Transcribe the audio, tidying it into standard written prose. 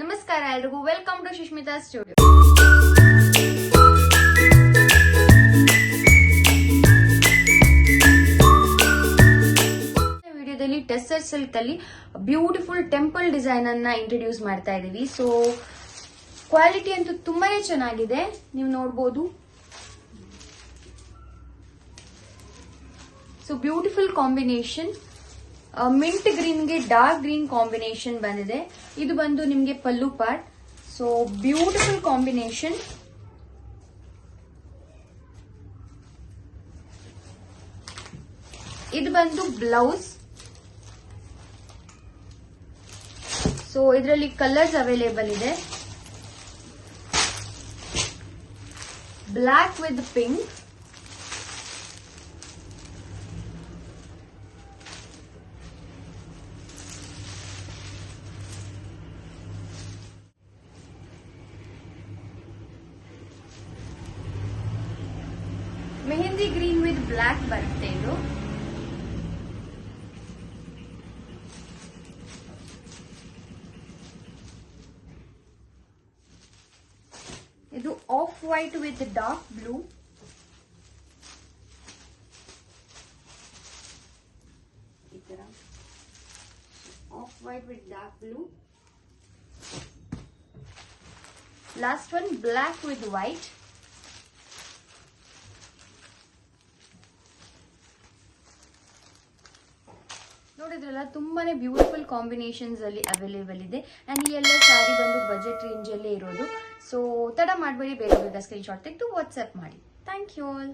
ನಮಸ್ಕಾರ ಎಲ್ರಿಗೂ, welcome to Sushmita studio. ವಿಡಿಯೋದಲ್ಲಿ ಟೆಸ್ಸರ್ ಸಿಲ್ಕ್ ಅಲ್ಲಿ ಬ್ಯೂಟಿಫುಲ್ ಟೆಂಪಲ್ ಡಿಸೈನ್ ಅನ್ನ ಇಂಟ್ರೊಡ್ಯೂಸ್ ಮಾಡ್ತಾ ಇದೀವಿ. ಸೊ ಕ್ವಾಲಿಟಿ ಅಂತೂ ತುಂಬಾನೇ ಚೆನ್ನಾಗಿದೆ, ನೀವು ನೋಡಬಹುದು. So beautiful combination, mint green ಗೆ ಡಾರ್ಕ್ ಗ್ರೀನ್ ಕಾಂಬಿನೇಷನ್ ಬಂದಿದೆ. ಇದು ಬಂದು ನಿಮ್ಗೆ pallu part. So beautiful combination. ಇದು ಬಂದು ಬ್ಲೌಸ್. ಸೊ ಇದರಲ್ಲಿ ಕಲರ್ಸ್ ಅವೈಲೇಬಲ್ ಇದೆ. Black with pink, mehendi green with black ಬರುತ್ತೆ. ಇದು off white with dark blue. ಈ ತರ off white with dark blue. Last one block with white. ನೋಡಿದ್ರಲ್ಲ, ತುಂಬಾನೇ ಬ್ಯೂಟಿಫುಲ್ ಕಾಂಬಿನೇಷನ್ಸ್ ಅಲ್ಲಿ ಅವೈಲೇಬಲ್ ಇದೆ. ಅಂಡ್ ಈ ಎಲ್ಲ ಸ್ಯಾರಿ ಬಂದು ಬಜೆಟ್ ರೇಂಜ್ ಅಲ್ಲೇ ಇರೋದು. ಸೊ ತಡ ಮಾಡಬೇಡಿ, ಬೇಗ ಸ್ಕ್ರೀನ್ ಶಾಟ್ ತೆಗೆದು ವಾಟ್ಸ್ಆಪ್ ಮಾಡಿ. Thank you all.